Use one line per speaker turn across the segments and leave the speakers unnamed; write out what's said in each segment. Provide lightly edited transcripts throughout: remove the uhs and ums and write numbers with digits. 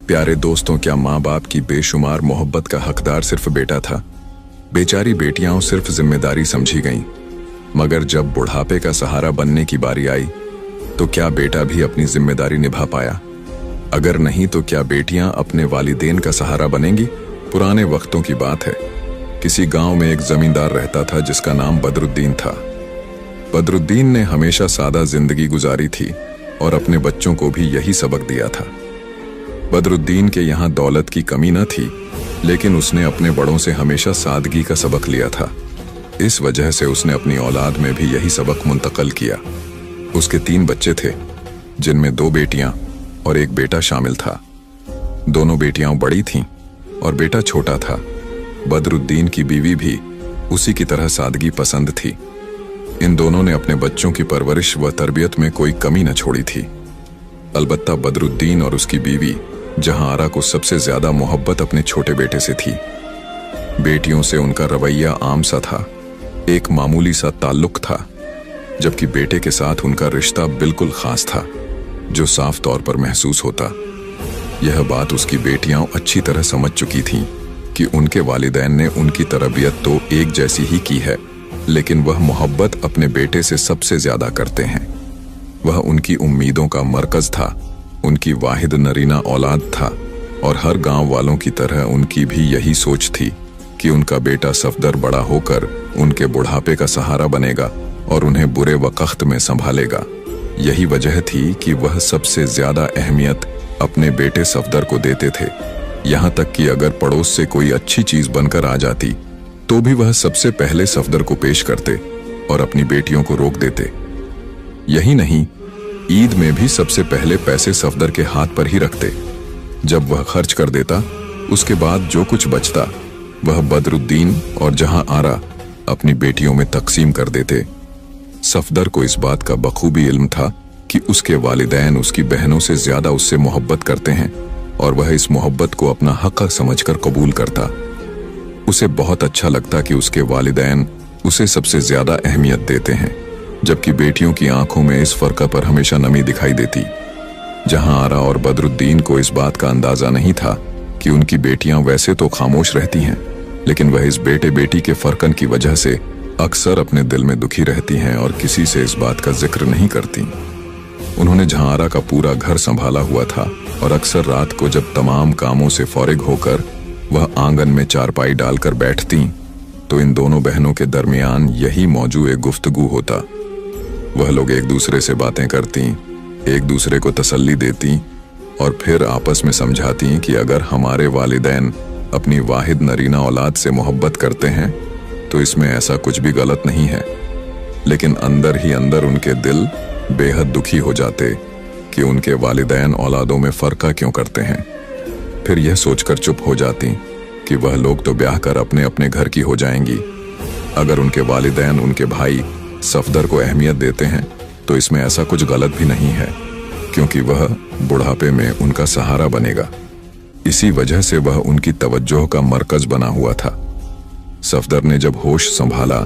प्यारे दोस्तों, क्या माँ बाप की बेशुमार मोहब्बत का हकदार सिर्फ बेटा था? बेचारी बेटियां सिर्फ जिम्मेदारी समझी गईं, मगर जब बुढ़ापे का सहारा बनने की बारी आई तो क्या बेटा भी अपनी जिम्मेदारी निभा पाया? अगर नहीं तो क्या बेटियां अपने वालिदैन का सहारा बनेंगी? पुराने वक्तों की बात है। किसी गांव में एक जमींदार रहता था जिसका नाम बदरुद्दीन था। बदरुद्दीन ने हमेशा सादा जिंदगी गुजारी थी और अपने बच्चों को भी यही सबक दिया था। बदरुद्दीन के यहाँ दौलत की कमी न थी, लेकिन उसने अपने बड़ों से हमेशा सादगी का सबक लिया था। इस वजह से उसने अपनी औलाद में भी यही सबक मुंतकल किया। उसके 3 बच्चे थे, जिनमें 2 बेटियां और 1 बेटा शामिल था। दोनों बेटियां बड़ी थीं और बेटा छोटा था। बदरुद्दीन की बीवी भी उसी की तरह सादगी पसंद थी। इन दोनों ने अपने बच्चों की परवरिश व तरबियत में कोई कमी न छोड़ी थी। अलबत्ता बदरुद्दीन और उसकी बीवी जहांआरा को सबसे ज्यादा मोहब्बत अपने छोटे बेटे से थी। बेटियों से उनका रवैया आम सा था, एक मामूली सा ताल्लुक था, जबकि बेटे के साथ उनका रिश्ता बिल्कुल खास था, जो साफ तौर पर महसूस होता। यह बात उसकी बेटियां अच्छी तरह समझ चुकी थीं कि उनके वालिदैन ने उनकी तरबियत तो एक जैसी ही की है, लेकिन वह मोहब्बत अपने बेटे से सबसे ज्यादा करते हैं। वह उनकी उम्मीदों का मरकज था, उनकी वाहिद नरीना औलाद था, और हर गांव वालों की तरह उनकी भी यही सोच थी कि उनका बेटा सफदर बड़ा होकर उनके बुढ़ापे का सहारा बनेगा और उन्हें बुरे वक्त में संभालेगा। यही वजह थी कि वह सबसे ज्यादा अहमियत अपने बेटे सफदर को देते थे। यहाँ तक कि अगर पड़ोस से कोई अच्छी चीज बनकर आ जाती तो भी वह सबसे पहले सफदर को पेश करते और अपनी बेटियों को रोक देते। यही नहीं, ईद में भी सबसे पहले पैसे सफदर के हाथ पर ही रखते। जब वह खर्च कर देता, उसके बाद जो कुछ बचता वह बदरुद्दीन और जहांआरा अपनी बेटियों में तकसीम कर देते। सफदर को इस बात का बखूबी इल्म था कि उसके वालिदैन उसकी बहनों से ज्यादा उससे मोहब्बत करते हैं और वह इस मोहब्बत को अपना हक समझकर कबूल करता। उसे बहुत अच्छा लगता कि उसके वालिदैन उसे सबसे ज्यादा अहमियत देते हैं, जबकि बेटियों की आंखों में इस फर्क पर हमेशा नमी दिखाई देती। जहांआरा और बदरुद्दीन को इस बात का अंदाजा नहीं था कि उनकी बेटियां वैसे तो खामोश रहती हैं, लेकिन वह इस बेटे बेटी के फर्कन की वजह से अक्सर अपने दिल में दुखी रहती हैं और किसी से इस बात का जिक्र नहीं करती। उन्होंने जहांआरा का पूरा घर संभाला हुआ था और अक्सर रात को जब तमाम कामों से फौरिग होकर वह आंगन में चारपाई डालकर बैठती तो इन दोनों बहनों के दरमियान यही मौजू एक गुफ्तगू होता। वह लोग एक दूसरे से बातें करती, एक दूसरे को तसल्ली देती और फिर आपस में समझाती कि अगर हमारे वालिदैन अपनी वाहिद नरीना औलाद से मोहब्बत करते हैं तो इसमें ऐसा कुछ भी गलत नहीं है। लेकिन अंदर ही अंदर उनके दिल बेहद दुखी हो जाते कि उनके वालिदैन औलादों में फर्का क्यों करते हैं। फिर यह सोचकर चुप हो जाती कि वह लोग तो ब्याह कर अपने अपने घर की हो जाएंगी। अगर उनके वालिदैन उनके भाई सफदर को अहमियत देते हैं तो इसमें ऐसा कुछ गलत भी नहीं है, क्योंकि वह बुढ़ापे में उनका सहारा बनेगा। इसी वजह से वह उनकी तवज्जो का मरकज बना हुआ था। सफदर ने जब होश संभाला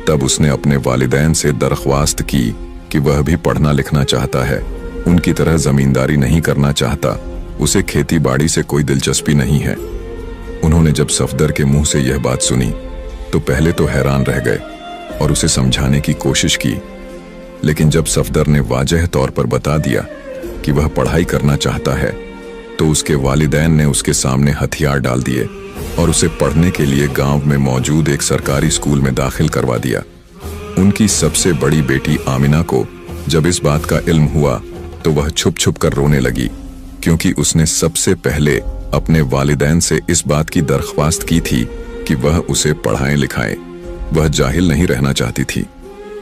तब उसने अपने वालिदैन से दरख्वास्त की कि वह भी पढ़ना लिखना चाहता है, उनकी तरह जमींदारी नहीं करना चाहता, उसे खेती बाड़ी से कोई दिलचस्पी नहीं है। उन्होंने जब सफदर के मुंह से यह बात सुनी तो पहले तो हैरान रह गए और उसे समझाने की कोशिश की, लेकिन जब सफदर ने वाजह तौर पर बता दिया कि वह पढ़ाई करना चाहता है तो उसके वालिदैन ने उसके सामने हथियार डाल दिए और उसे पढ़ने के लिए गांव में मौजूद एक सरकारी स्कूल में दाखिल करवा दिया। उनकी सबसे बड़ी बेटी आमिना को जब इस बात का इल्म हुआ तो वह छुप छुप कर रोने लगी, क्योंकि उसने सबसे पहले अपने वालिदैन से इस बात की दरख्वास्त की थी कि वह उसे पढ़ाएं लिखाएं। वह जाहिल नहीं रहना चाहती थी।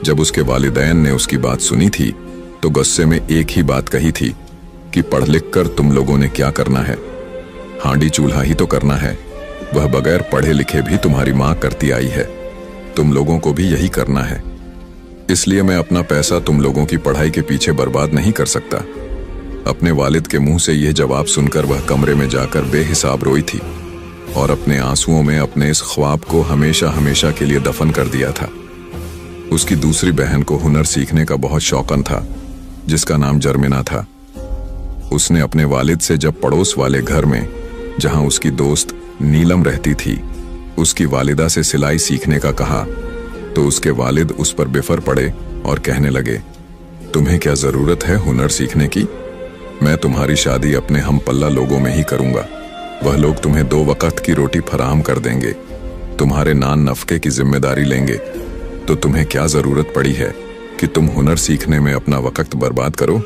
जब उसके वालिदैन ने उसकी बात सुनी थी तो गुस्से में एक ही बात कही थी कि पढ़ लिख कर तुम लोगों ने क्या करना है, हांडी चूल्हा ही तो करना है। वह बगैर पढ़े लिखे भी तुम्हारी माँ करती आई है, तुम लोगों को भी यही करना है। इसलिए मैं अपना पैसा तुम लोगों की पढ़ाई के पीछे बर्बाद नहीं कर सकता। अपने वालिद के मुंह से यह जवाब सुनकर वह कमरे में जाकर बेहिसाब रोई थी और अपने आंसुओं में अपने इस ख्वाब को हमेशा हमेशा के लिए दफन कर दिया था। उसकी दूसरी बहन को हुनर सीखने का बहुत शौकन था, जिसका नाम जर्मिना था। उसने अपने वालिद से जब पड़ोस वाले घर में, जहां उसकी दोस्त नीलम रहती थी, उसकी वालिदा से सिलाई सीखने का कहा, तो उसके वालिद उस पर बिफर पड़े और कहने लगे, तुम्हें क्या जरूरत है हुनर सीखने की? मैं तुम्हारी शादी अपने हम पल्ला लोगों में ही करूंगा। वह लोग तुम्हें 2 वक्त की रोटी फराहम कर देंगे, तुम्हारे नान नफके की जिम्मेदारी लेंगे। तो तुम्हें क्या जरूरत पड़ी है कि तुम हुनर सीखने में अपना वक्त बर्बाद करो?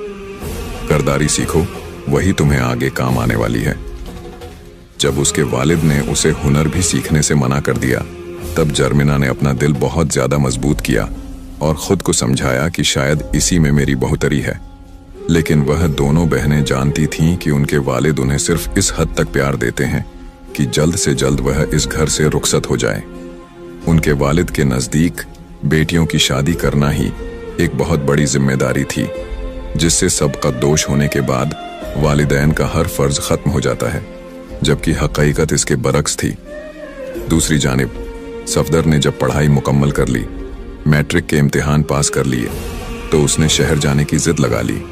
करदारी सीखो, वही तुम्हें आगे काम आने वाली है। जब उसके वालिद ने उसे हुनर भी सीखने से मना कर दिया, तब जर्मिना ने अपना दिल बहुत ज्यादा मजबूत किया और खुद को समझाया कि शायद इसी में मेरी बहुतरी है। लेकिन वह दोनों बहनें जानती थीं कि उनके वालिद उन्हें सिर्फ इस हद तक प्यार देते हैं कि जल्द से जल्द वह इस घर से रुखसत हो जाए। उनके वालिद के नजदीक बेटियों की शादी करना ही एक बहुत बड़ी जिम्मेदारी थी, जिससे सबका दोष होने के बाद वालिदैन का हर फर्ज खत्म हो जाता है, जबकि हकीकत इसके बरक्स थी। दूसरी जानिब सफदर ने जब पढ़ाई मुकम्मल कर ली, मैट्रिक के इम्तिहान पास कर लिए, तो उसने शहर जाने की जिद लगा ली।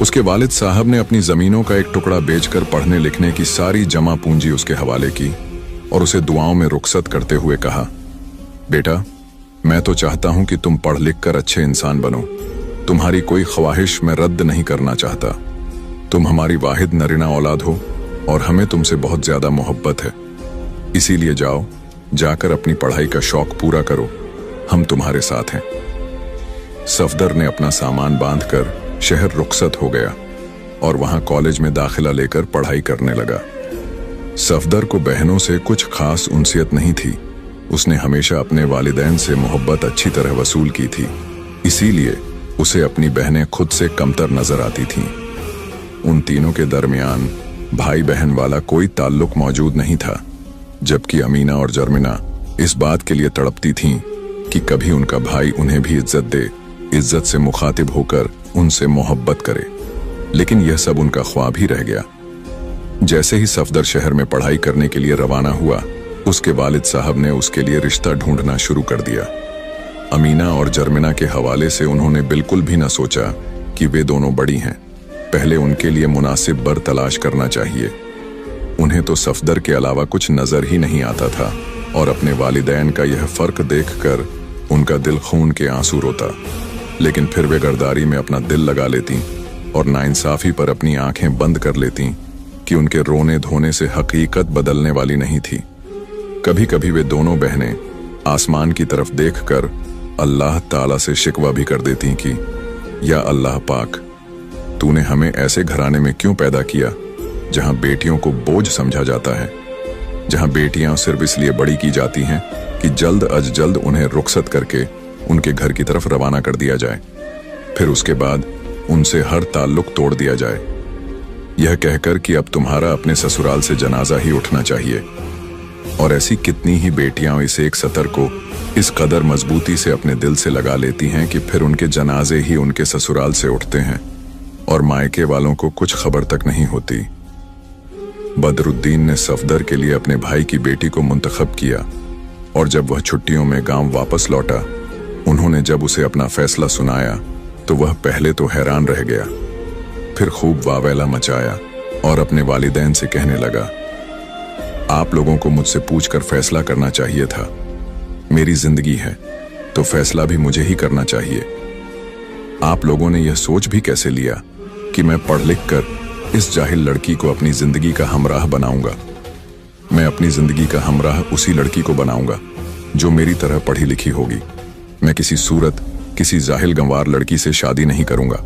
उसके वालिद साहब ने अपनी जमीनों का एक टुकड़ा बेचकर पढ़ने लिखने की सारी जमा पूंजी उसके हवाले की और उसे दुआओं में रुखसत करते हुए कहा, बेटा, मैं तो चाहता हूं कि तुम पढ़ लिख कर अच्छे इंसान बनो। तुम्हारी कोई ख्वाहिश मैं रद्द नहीं करना चाहता। तुम हमारी वाहिद नरीना औलाद हो और हमें तुमसे बहुत ज्यादा मोहब्बत है। इसीलिए जाओ, जाकर अपनी पढ़ाई का शौक पूरा करो, हम तुम्हारे साथ हैं। सफदर ने अपना सामान बांधकर शहर रुखसत हो गया और वहां कॉलेज में दाखिला लेकर पढ़ाई करने लगा। सफदर को बहनों से कुछ खास उनसियत नहीं थी। उसने हमेशा अपने वालिदैन से मोहब्बत अच्छी तरह वसूल की थी, इसीलिए उसे अपनी बहनें खुद से कमतर नजर आती थीं। उन तीनों के दरमियान भाई बहन वाला कोई ताल्लुक मौजूद नहीं था, जबकि अमीना और जर्मिना इस बात के लिए तड़पती थीं कि कभी उनका भाई उन्हें भी इज्जत दे, इज्जत से मुखातिब होकर उनसे मोहब्बत करे। लेकिन यह सब उनका ख्वाब ही रह गया। जैसे ही सफदर शहर में पढ़ाई करने के लिए रवाना हुआ, उसके वालिद साहब ने उसके लिए रिश्ता ढूंढना शुरू कर दिया। अमीना और जर्मिना के हवाले से उन्होंने बिल्कुल भी न सोचा कि वे दोनों बड़ी हैं, पहले उनके लिए मुनासिब बर तलाश करना चाहिए। उन्हें तो सफदर के अलावा कुछ नजर ही नहीं आता था और अपने वालिदैन का यह फर्क देखकर उनका दिल खून के आंसू रोता। लेकिन फिर वे गरदारी में अपना दिल लगा लेती और नाइंसाफी पर अपनी आंखें बंद कर लेती कि उनके रोने धोने से हकीकत बदलने वाली नहीं थी। कभी कभी वे दोनों बहनें आसमान की तरफ देखकर अल्लाह ताला से शिकवा भी कर देती कि या अल्लाह पाक, तूने हमें ऐसे घराने में क्यों पैदा किया जहां बेटियों को बोझ समझा जाता है, जहां बेटियां सिर्फ इसलिए बड़ी की जाती हैं कि जल्द अज जल्द उन्हें रुखसत करके उनके घर की तरफ रवाना कर दिया जाए, फिर उसके बाद उनसे हर ताल्लुक तोड़ दिया जाए, यह कहकर कि अब तुम्हारा अपने ससुराल से जनाजा ही उठना चाहिए। और ऐसी कितनी ही बेटियां इस एक सतर को इस कदर मजबूती से अपने दिल से लगा लेती हैं कि फिर उनके जनाजे ही उनके ससुराल से उठते हैं और मायके वालों को कुछ खबर तक नहीं होती। बदरुद्दीन ने सफदर के लिए अपने भाई की बेटी को मुंतखब किया और जब वह छुट्टियों में गांव वापस लौटा, उन्होंने जब उसे अपना फैसला सुनाया तो वह पहले तो हैरान रह गया, फिर खूब वावेला मचाया और अपने वालिदैन से कहने लगा, आप लोगों को मुझसे पूछकर फैसला करना चाहिए था। मेरी जिंदगी है तो फैसला भी मुझे ही करना चाहिए। आप लोगों ने यह सोच भी कैसे लिया कि मैं पढ़ लिख कर इस जाहिल लड़की को अपनी जिंदगी का हमराह बनाऊंगा? मैं अपनी जिंदगी का हमराह उसी लड़की को बनाऊंगा जो मेरी तरह पढ़ी लिखी होगी। मैं किसी सूरत किसी जाहिल गंवार लड़की से शादी नहीं करूंगा।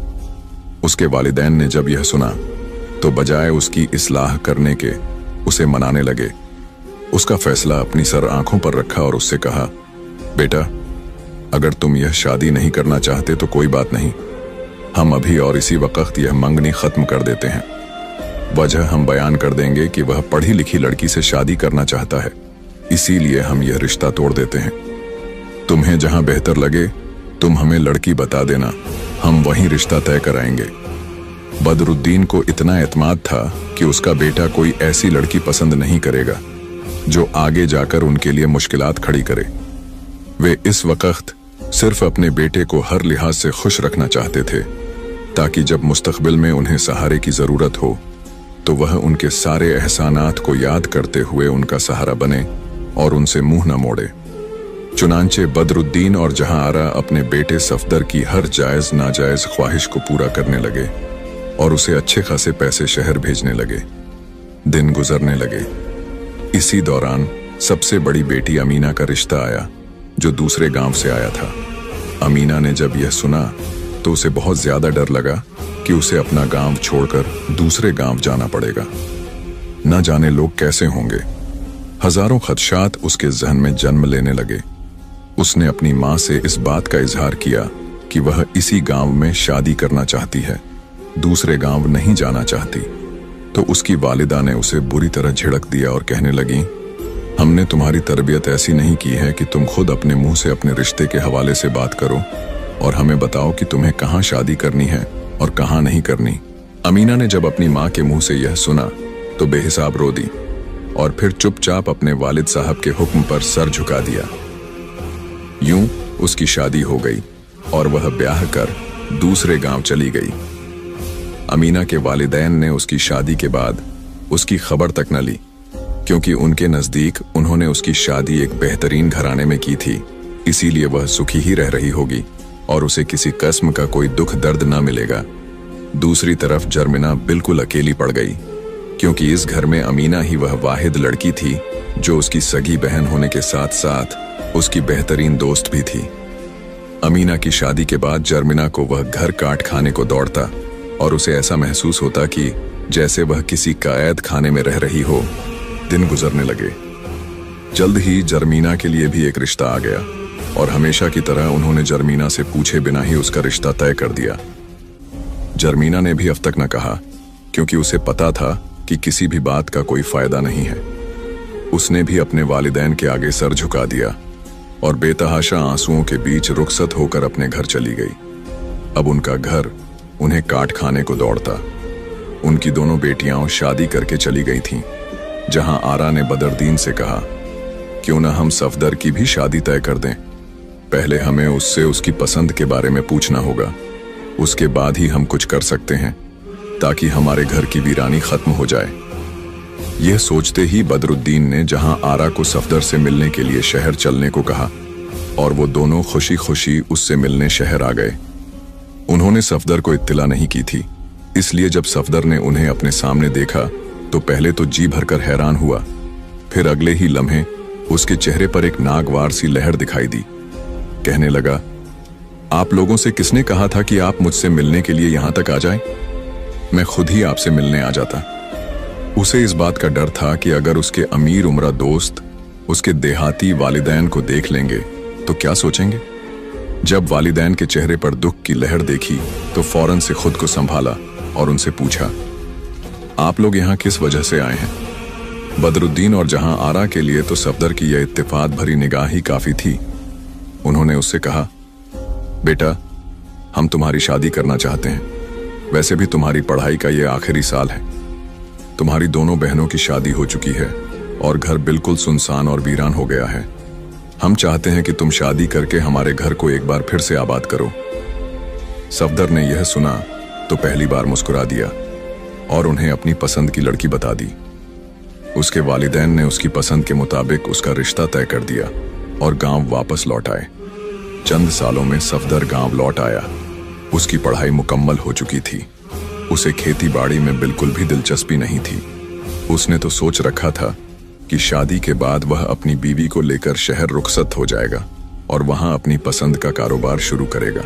उसके वालिदैन ने जब यह सुना तो बजाय उसकी इस्लाह करने के उसे मनाने लगे। उसका फैसला अपनी सर आंखों पर रखा और उससे कहा, बेटा, अगर तुम यह शादी नहीं करना चाहते तो कोई बात नहीं, हम अभी और इसी वक्त यह मंगनी खत्म कर देते हैं। वजह हम बयान कर देंगे कि वह पढ़ी लिखी लड़की से शादी करना चाहता है, इसीलिए हम यह रिश्ता तोड़ देते हैं। तुम्हें जहां बेहतर लगे तुम हमें लड़की बता देना, हम वहीं रिश्ता तय कराएंगे। बदरुद्दीन को इतना एतमाद था कि उसका बेटा कोई ऐसी लड़की पसंद नहीं करेगा जो आगे जाकर उनके लिए मुश्किलात खड़ी करे। वे इस वक्त सिर्फ अपने बेटे को हर लिहाज से खुश रखना चाहते थे ताकि जब मुस्तकबिल में उन्हें सहारे की जरूरत हो तो वह उनके सारे एहसानात को याद करते हुए उनका सहारा बने और उनसे मुंह न मोड़े। चुनांचे बदरुद्दीन और जहां आरा अपने बेटे सफदर की हर जायज नाजायज ख्वाहिश को पूरा करने लगे और उसे अच्छे खासे पैसे शहर भेजने लगे। दिन गुजरने लगे। इसी दौरान सबसे बड़ी बेटी अमीना का रिश्ता आया, जो दूसरे गांव से आया था। अमीना ने जब यह सुना तो उसे बहुत ज्यादा डर लगा कि उसे अपना गांव छोड़कर दूसरे गांव जाना पड़ेगा। न जाने लोग कैसे होंगे। हजारों खदशात उसके जहन में जन्म लेने लगे। उसने अपनी मां से इस बात का इजहार किया कि वह इसी गांव में शादी करना चाहती है, दूसरे गांव नहीं जाना चाहती। तो उसकी वालिदा ने उसे बुरी तरह झिड़क दिया और कहने लगी, हमने तुम्हारी तरबियत ऐसी नहीं की है कि तुम खुद अपने मुंह से अपने रिश्ते के हवाले से बात करो और हमें बताओ कि तुम्हें कहाँ शादी करनी है और कहाँ नहीं करनी। अमीना ने जब अपनी माँ के मुंह से यह सुना तो बेहिसाब रो दी और फिर चुपचाप अपने वालिद साहब के हुक्म पर सर झुका दिया। यूं उसकी शादी हो गई और वह ब्याह कर दूसरे गांव चली गई। अमीना के वालिदैन ने उसकी शादी के बाद उसकी खबर तक न ली, क्योंकि उनके नजदीक उन्होंने उसकी शादी एक बेहतरीन घराने में की थी, इसीलिए वह सुखी ही रह रही होगी और उसे किसी किस्म का कोई दुख दर्द ना मिलेगा। दूसरी तरफ जर्मिना बिल्कुल अकेली पड़ गई, क्योंकि इस घर में अमीना ही वह वाहिद लड़की थी जो उसकी सगी बहन होने के साथ साथ उसकी बेहतरीन दोस्त भी थी। अमीना की शादी के बाद जर्मिना को वह घर काट खाने को दौड़ता और उसे ऐसा महसूस होता कि जैसे वह किसी कैद खाने में रह रही हो। दिन गुजरने लगे। जल्द ही जर्मिना के लिए भी एक रिश्ता आ गया और हमेशा की तरह उन्होंने जर्मिना से पूछे बिना ही उसका रिश्ता तय कर दिया। जर्मिना ने भी अब तक न कहा, क्योंकि उसे पता था कि किसी भी बात का कोई फायदा नहीं है। उसने भी अपने वालिदैन के आगे सर झुका दिया और बेतहाशा आंसुओं के बीच रुखसत होकर अपने घर चली गई। अब उनका घर उन्हें काट खाने को दौड़ता। उनकी दोनों बेटियां शादी करके चली गई थीं। जहां आरा ने बदरुद्दीन से कहा, क्यों ना हम सफदर की भी शादी तय कर दें। पहले हमें उससे उसकी पसंद के बारे में पूछना होगा, उसके बाद ही हम कुछ कर सकते हैं, ताकि हमारे घर की वीरानी खत्म हो जाए। यह सोचते ही बदरुद्दीन ने जहां आरा को सफदर से मिलने के लिए शहर चलने को कहा और वो दोनों खुशी खुशी उससे मिलने शहर आ गए। उन्होंने सफदर को इत्तला नहीं की थी, इसलिए जब सफदर ने उन्हें अपने सामने देखा तो पहले तो जी भरकर हैरान हुआ, फिर अगले ही लम्हे उसके चेहरे पर एक नागवार सी लहर दिखाई दी। कहने लगा, आप लोगों से किसने कहा था कि आप मुझसे मिलने के लिए यहां तक आ जाएं? मैं खुद ही आपसे मिलने आ जाता। उसे इस बात का डर था कि अगर उसके अमीर उम्रा दोस्त उसके देहाती वालिदैन को देख लेंगे तो क्या सोचेंगे। जब वालिदैन के चेहरे पर दुख की लहर देखी तो फौरन से खुद को संभाला और उनसे पूछा, आप लोग यहाँ किस वजह से आए हैं? बदरुद्दीन और जहां आरा के लिए तो सफदर की यह इत्तेफाक भरी निगाह ही काफी थी। उन्होंने उससे कहा, बेटा, हम तुम्हारी शादी करना चाहते हैं। वैसे भी तुम्हारी पढ़ाई का यह आखिरी साल है। तुम्हारी दोनों बहनों की शादी हो चुकी है और घर बिल्कुल सुनसान और वीरान हो गया है। हम चाहते हैं कि तुम शादी करके हमारे घर को एक बार फिर से आबाद करो। सफदर ने यह सुना तो पहली बार मुस्कुरा दिया और उन्हें अपनी पसंद की लड़की बता दी। उसके वालिदैन ने उसकी पसंद के मुताबिक उसका रिश्ता तय कर दिया और गांव वापस लौट आए। चंद सालों में सफदर गांव लौट आया। उसकी पढ़ाई मुकम्मल हो चुकी थी। उसे खेती बाड़ी में बिल्कुल भी दिलचस्पी नहीं थी। उसने तो सोच रखा था कि शादी के बाद वह अपनी बीवी को लेकर शहर रुखसत हो जाएगा और वहां अपनी पसंद का कारोबार शुरू करेगा।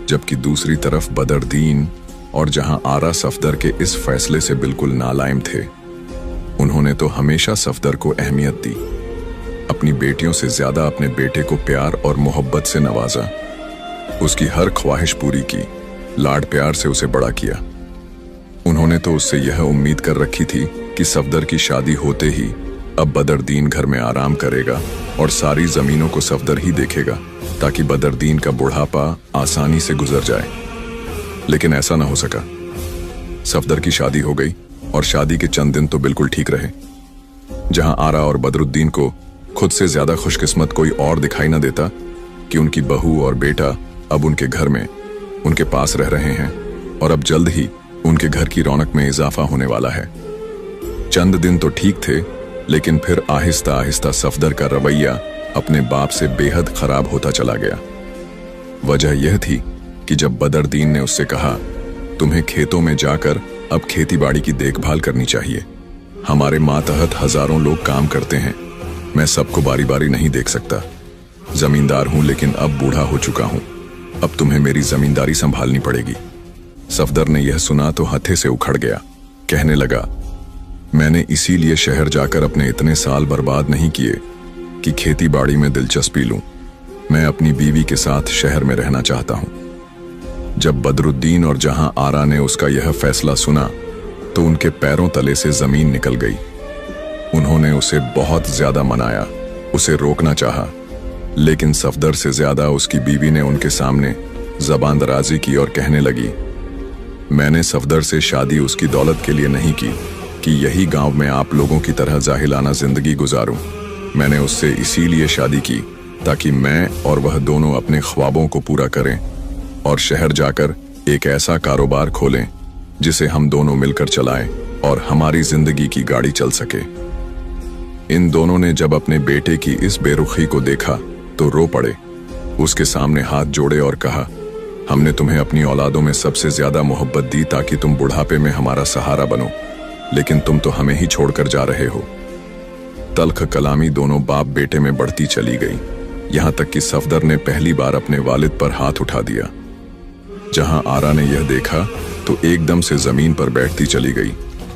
जबकि दूसरी तरफ बदरुद्दीन और जहां आरा सफदर के इस फैसले से बिल्कुल नालायम थे। उन्होंने तो हमेशा सफदर को अहमियत दी, अपनी बेटियों से ज्यादा अपने बेटे को प्यार और मोहब्बत से नवाजा, उसकी हर ख्वाहिश पूरी की, लाड प्यार से उसे बड़ा किया। उन्होंने तो उससे यह उम्मीद कर रखी थी कि सफदर की शादी होते ही अब बदरुद्दीन घर में आराम करेगा और सारी जमीनों को सफदर ही देखेगा, ताकि बदरुद्दीन का बुढ़ापा आसानी से गुजर जाए। लेकिन ऐसा ना हो सका। सफदर की शादी हो गई और शादी के चंद दिन तो बिल्कुल ठीक रहे। जहां आरा और बदरुद्दीन को खुद से ज्यादा खुशकिस्मत कोई और दिखाई न देता कि उनकी बहू और बेटा अब उनके घर में उनके पास रह रहे हैं और अब जल्द ही उनके घर की रौनक में इजाफा होने वाला है। चंद दिन तो ठीक थे, लेकिन फिर आहिस्ता आहिस्ता सफदर का रवैया अपने बाप से बेहद खराब होता चला गया। वजह यह थी कि जब बदरुद्दीन ने उससे कहा, तुम्हें खेतों में जाकर अब खेतीबाड़ी की देखभाल करनी चाहिए। हमारे मातहत हजारों लोग काम करते हैं, मैं सबको बारी बारी नहीं देख सकता। जमींदार हूं, लेकिन अब बूढ़ा हो चुका हूं। अब तुम्हें मेरी जमींदारी संभालनी पड़ेगी। सफदर ने यह सुना तो हथे से उखड़ गया। कहने लगा, मैंने इसीलिए शहर जाकर अपने इतने साल बर्बाद नहीं किए कि खेतीबाड़ी में दिलचस्पी लूं। मैं अपनी बीवी के साथ शहर में रहना चाहता हूं। जब बदरुद्दीन और जहां आरा ने उसका यह फैसला सुना तो उनके पैरों तले से जमीन निकल गई। उन्होंने उसे बहुत ज्यादा मनाया, उसे रोकना चाहा, लेकिन सफदर से ज्यादा उसकी बीवी ने उनके सामने जबान दराजी की और कहने लगी, मैंने सफदर से शादी उसकी दौलत के लिए नहीं की कि यही गांव में आप लोगों की तरह जाहिलाना जिंदगी गुजारूं। मैंने उससे इसीलिए शादी की ताकि मैं और वह दोनों अपने ख्वाबों को पूरा करें और शहर जाकर एक ऐसा कारोबार खोलें जिसे हम दोनों मिलकर चलाएं और हमारी जिंदगी की गाड़ी चल सके। इन दोनों ने जब अपने बेटे की इस बेरुखी को देखा तो रो पड़े। उसके सामने हाथ जोड़े और कहा, हमने तुम्हें अपनी औलादों में सबसे ज्यादा मोहब्बत दी ताकि तुम बुढ़ापे में हमारा सहारा बनो, लेकिन तुम तो हमें ही छोड़कर जा रहे हो। तल्ख कलामी दोनों बाप बेटे में बढ़ती चली गई, यहां तक कि सफदर ने पहली बार अपने वालिद पर हाथ उठा दिया। जहां आरा ने यह देखा तो एकदम से जमीन पर बैठती चली गई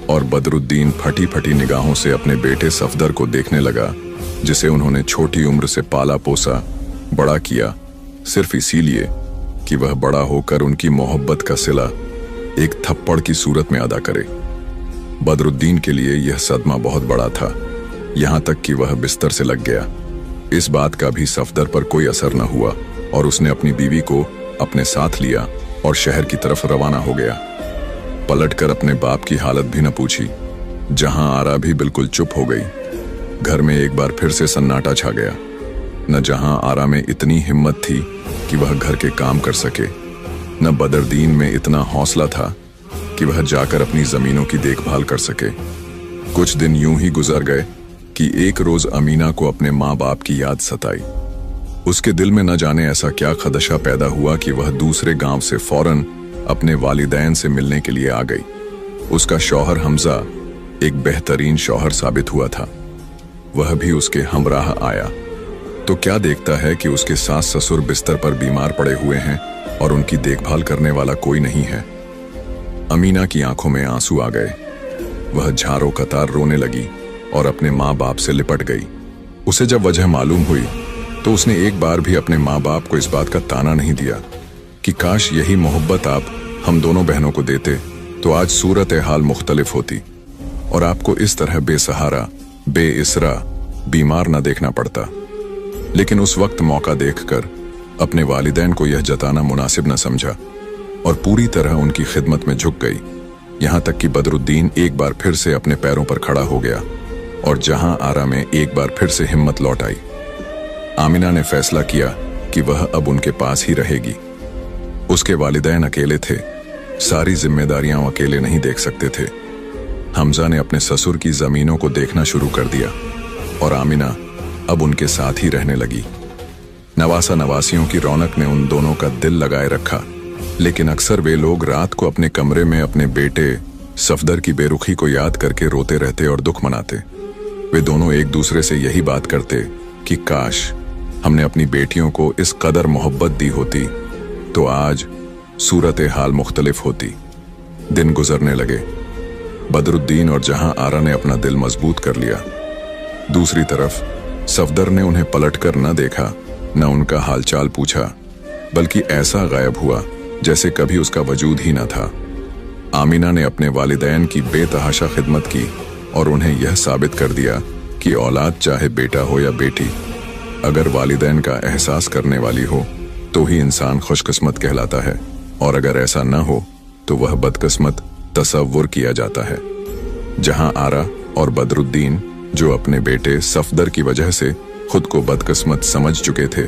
और बदरुद्दीन फटी फटी निगाहों से अपने बेटे सफदर को देखने लगा, जिसे उन्होंने छोटी उम्र से पाला पोसा, बड़ा किया, सिर्फ इसीलिए कि वह बड़ा होकर उनकी मोहब्बत का सिला एक थप्पड़ की सूरत में अदा करे। बदरुद्दीन के लिए यह सदमा बहुत बड़ा था, यहां तक कि वह बिस्तर से लग गया। इस बात का भी सफदर पर कोई असर न हुआ और उसने अपनी बीवी को अपने साथ लिया और शहर की तरफ रवाना हो गया। पलटकर अपने बाप की हालत भी न पूछी। जहां आरा भी बिल्कुल चुप हो गई। घर में एक बार फिर से सन्नाटा छा गया। न जहां आरा में इतनी हिम्मत थी कि वह घर के काम कर सके, न बदरुद्दीन में इतना हौसला था कि वह जाकर अपनी जमीनों की देखभाल कर सके। कुछ दिन यूं ही गुजर गए कि एक रोज अमीना को अपने माँ बाप की याद सताई। उसके दिल में न जाने ऐसा क्या खदशा पैदा हुआ कि वह दूसरे गांव से फौरन अपने वालिदैन से मिलने के लिए आ गई। उसका शौहर हमजा एक बेहतरीन शौहर साबित हुआ था। वह भी उसके हमराह आया तो क्या देखता है कि उसके सास ससुर बिस्तर पर बीमार पड़े हुए हैं और उनकी देखभाल करने वाला कोई नहीं है। अमीना की आंखों में आंसू आ गए। वह झारो कतार रोने लगी और अपने माँ बाप से लिपट गई। उसे जब वजह मालूम हुई तो उसने एक बार भी अपने माँ बाप को इस बात का ताना नहीं दिया कि काश यही मोहब्बत आप हम दोनों बहनों को देते तो आज सूरत हाल मुख्तलिफ होती और आपको इस तरह बेसहारा, बेइसरा, बीमार न देखना पड़ता। लेकिन उस वक्त मौका देखकर अपने वालिदैन को यह जताना मुनासिब न समझा और पूरी तरह उनकी खिदमत में झुक गई। यहां तक कि बदरुद्दीन एक बार फिर से अपने पैरों पर खड़ा हो गया और जहां आरा में एक बार फिर से हिम्मत लौट आई। आमिना ने फैसला किया कि वह अब उनके पास ही रहेगी। उसके वालिदैन अकेले थे, सारी जिम्मेदारियां वो अकेले नहीं देख सकते थे। हमजा ने अपने ससुर की जमीनों को देखना शुरू कर दिया और आमिना अब उनके साथ ही रहने लगी। नवासा नवासियों की रौनक ने उन दोनों का दिल लगाए रखा, लेकिन अक्सर वे लोग रात को अपने कमरे में अपने बेटे सफदर की बेरुखी को याद करके रोते रहते और दुख मनाते। वे दोनों एक दूसरे से यही बात करते कि काश हमने अपनी बेटियों को इस कदर मोहब्बत दी होती तो आज सूरत हाल मुख्तलिफ होती। दिन गुजरने लगे। बदरुद्दीन और जहां आरा ने अपना दिल मजबूत कर लिया। दूसरी तरफ सफदर ने उन्हें पलटकर न देखा, न उनका हालचाल पूछा, बल्कि ऐसा गायब हुआ जैसे कभी उसका वजूद ही न था। आमिना ने अपने वालिदैन की बेतहाशा खिदमत की और उन्हें यह साबित कर दिया कि औलाद चाहे बेटा हो या बेटी, अगर वालिदैन का एहसास करने वाली हो तो ही इंसान खुशकिस्मत कहलाता है और अगर ऐसा न हो तो वह बदकिस्मत तसव्वुर किया जाता है। जहां आरा और बदरुद्दीन, जो अपने बेटे सफदर की वजह से खुद को बदकिस्मत समझ चुके थे,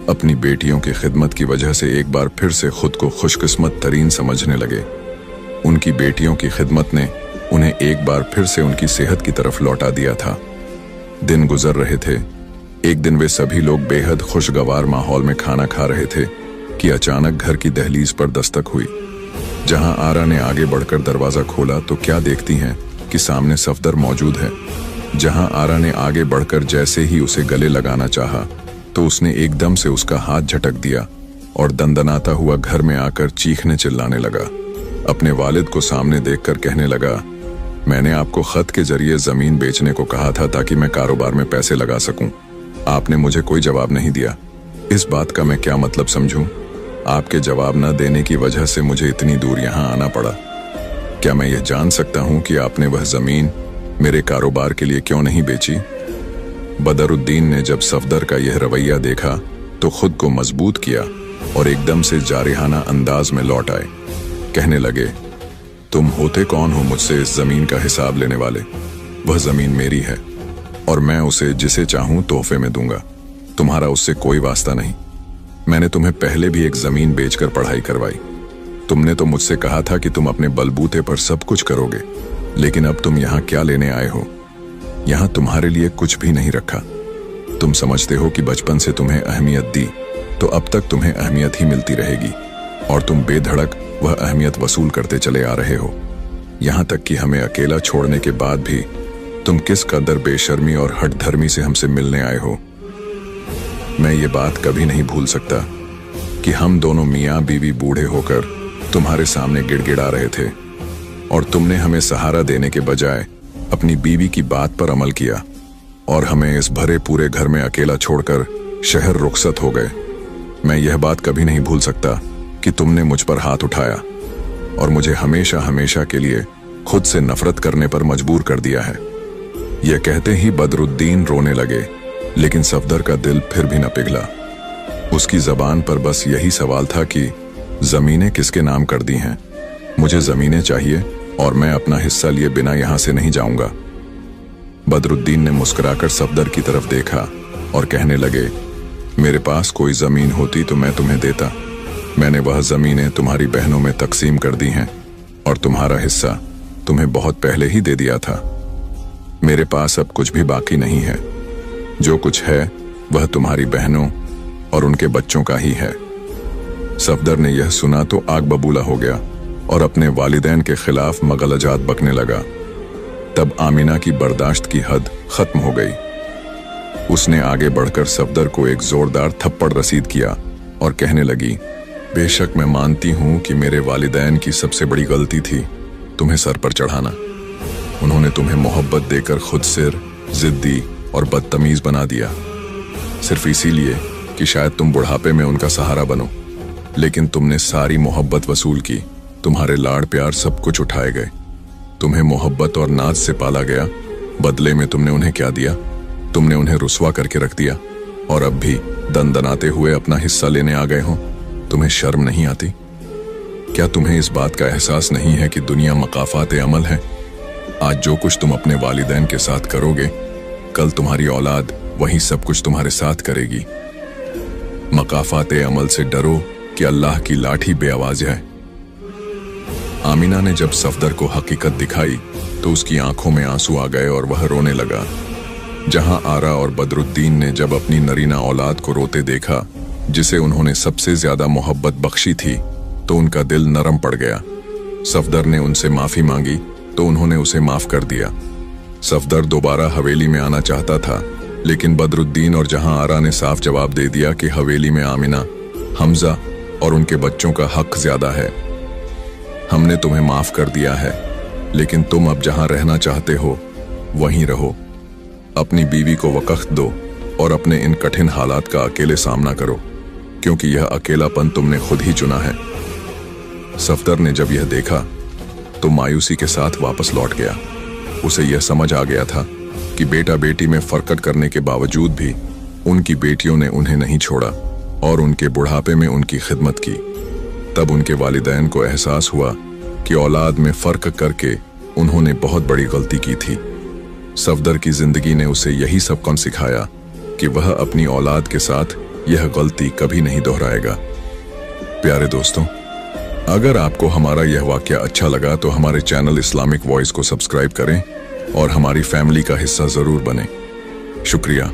अपनी बेटियों की खिदमत की वजह से एक बार फिर से खुद को खुशकिस्मत तरीन समझने लगे। उनकी बेटियों की खिदमत ने उन्हें एक बार फिर से उनकी सेहत की तरफ लौटा दिया था। दिन गुजर रहे थे। एक दिन वे सभी लोग बेहद खुशगवार माहौल में खाना खा रहे थे कि अचानक घर की दहलीज पर दस्तक हुई। जहां आरा ने आगे बढ़कर दरवाजा खोला तो क्या देखती हैं कि सामने सफदर मौजूद है। जहां आरा ने आगे बढ़कर जैसे ही उसे गले लगाना चाहा तो उसने एकदम से उसका हाथ झटक दिया और दंदनाता हुआ घर में आकर चीखने चिल्लाने लगा। अपने वालिद को सामने देखकर कहने लगा, मैंने आपको खत के जरिए जमीन बेचने को कहा था ताकि मैं कारोबार में पैसे लगा सकूं। आपने मुझे कोई जवाब नहीं दिया। इस बात का मैं क्या मतलब समझूं? आपके जवाब न देने की वजह से मुझे इतनी दूर यहां आना पड़ा। क्या मैं यह जान सकता हूं कि आपने वह जमीन मेरे कारोबार के लिए क्यों नहीं बेची? बदरुद्दीन ने जब सफदर का यह रवैया देखा तो खुद को मजबूत किया और एकदम से जारिहाना अंदाज में लौट आए। कहने लगे, तुम होते कौन हो मुझसे इस जमीन का हिसाब लेने वाले? वह जमीन मेरी है और मैं उसे जिसे चाहूं तोहफे में दूंगा। तुम्हारा उससे कोई वास्ता नहीं। मैंने तुम्हें पहले भी एक जमीन बेचकर पढ़ाई करवाई। तुमने तो मुझसे कहा था कि तुम अपने बलबूते पर सब कुछ करोगे, लेकिन अब तुम यहाँ क्या लेने आए हो? यहाँ तुम्हारे लिए कुछ भी नहीं रखा। तुम समझते हो कि बचपन से तुम्हें अहमियत दी तो अब तक तुम्हें अहमियत ही मिलती रहेगी और तुम बेधड़क वह अहमियत वसूल करते चले आ रहे हो। यहाँ तक कि हमें अकेला छोड़ने के बाद भी तुम किस कदर बेशर्मी और हठधर्मी से हमसे मिलने आए हो। मैं ये बात कभी नहीं भूल सकता कि हम दोनों मियाँ बीवी बूढ़े होकर तुम्हारे सामने गिड़गिड़ा रहे थे और तुमने हमें सहारा देने के बजाय अपनी बीवी की बात पर अमल किया और हमें इस भरे पूरे घर में अकेला छोड़कर शहर रुखसत हो गए। मैं यह बात कभी नहीं भूल सकता कि तुमने मुझ पर हाथ उठाया और मुझे हमेशा हमेशा के लिए खुद से नफरत करने पर मजबूर कर दिया है। यह कहते ही बदरुद्दीन रोने लगे, लेकिन सफदर का दिल फिर भी न पिघला। उसकी जबान पर बस यही सवाल था कि जमीनें किसके नाम कर दी हैं? मुझे जमीनें चाहिए और मैं अपना हिस्सा लिए बिना यहां से नहीं जाऊंगा। बदरुद्दीन ने मुस्कुराकर सफदर की तरफ देखा और कहने लगे, मेरे पास कोई जमीन होती तो मैं तुम्हें देता। मैंने वह जमीनें तुम्हारी बहनों में तकसीम कर दी हैं और तुम्हारा हिस्सा तुम्हें बहुत पहले ही दे दिया था। मेरे पास अब कुछ भी बाकी नहीं है। जो कुछ है वह तुम्हारी बहनों और उनके बच्चों का ही है। सफदर ने यह सुना तो आग बबूला हो गया और अपने वालिदैन के खिलाफ मगलजात बकने लगा। तब आमिना की बर्दाश्त की हद खत्म हो गई। उसने आगे बढ़कर सफदर को एक जोरदार थप्पड़ रसीद किया और कहने लगी, बेशक मैं मानती हूं कि मेरे वालिदैन की सबसे बड़ी गलती थी तुम्हें सर पर चढ़ाना। उन्होंने तुम्हें मोहब्बत देकर खुद सिर, जिद्दी और बदतमीज बना दिया, सिर्फ इसीलिए कि शायद तुम बुढ़ापे में उनका सहारा बनो। लेकिन तुमने सारी मोहब्बत वसूल की। तुम्हारे लाड़ प्यार सब कुछ उठाए गए। तुम्हें मोहब्बत और नाज से पाला गया, बदले में तुमने उन्हें क्या दिया? तुमने उन्हें रुस्वा करके रख दिया और अब भी दंदनाते हुए अपना हिस्सा लेने आ गए हो। तुम्हें शर्म नहीं आती? क्या तुम्हें इस बात का एहसास नहीं है कि दुनिया मकाफात अमल है? आज जो कुछ तुम अपने वालिदैन के साथ करोगे, कल तुम्हारी औलाद वही सब कुछ तुम्हारे साथ करेगी। मकाफात अमल से डरो कि अल्लाह की लाठी बेआवाज है। आमिना ने जब सफदर को हकीकत दिखाई तो उसकी आंखों में आंसू आ गए और वह रोने लगा। जहां आरा और बदरुद्दीन ने जब अपनी नरीना औलाद को रोते देखा जिसे उन्होंने सबसे ज्यादा मोहब्बत बख्शी थी तो उनका दिल नरम पड़ गया। सफदर ने उनसे माफी मांगी तो उन्होंने उसे माफ कर दिया। सफदर दोबारा हवेली में आना चाहता था, लेकिन बदरुद्दीन और जहां आरा ने साफ जवाब दे दिया कि हवेली में आमिना, हमजा और उनके बच्चों का हक ज्यादा है। हमने तुम्हें माफ कर दिया है, लेकिन तुम अब जहां रहना चाहते हो वहीं रहो। अपनी बीवी को वक़्त दो और अपने इन कठिन हालात का अकेले सामना करो, क्योंकि यह अकेलापन तुमने खुद ही चुना है। सफदर ने जब यह देखा तो मायूसी के साथ वापस लौट गया। उसे यह समझ आ गया था कि बेटा बेटी में फरकत करने के बावजूद भी उनकी बेटियों ने उन्हें नहीं छोड़ा और उनके बुढ़ापे में उनकी खिदमत की। तब उनके वालिदैन को एहसास हुआ कि औलाद में फर्क करके उन्होंने बहुत बड़ी गलती की थी। सफदर की जिंदगी ने उसे यही सबक सिखाया कि वह अपनी औलाद के साथ यह गलती कभी नहीं दोहराएगा। प्यारे दोस्तों, अगर आपको हमारा यह वाक्य अच्छा लगा तो हमारे चैनल इस्लामिक वॉइस को सब्सक्राइब करें और हमारी फैमिली का हिस्सा जरूर बने। शुक्रिया।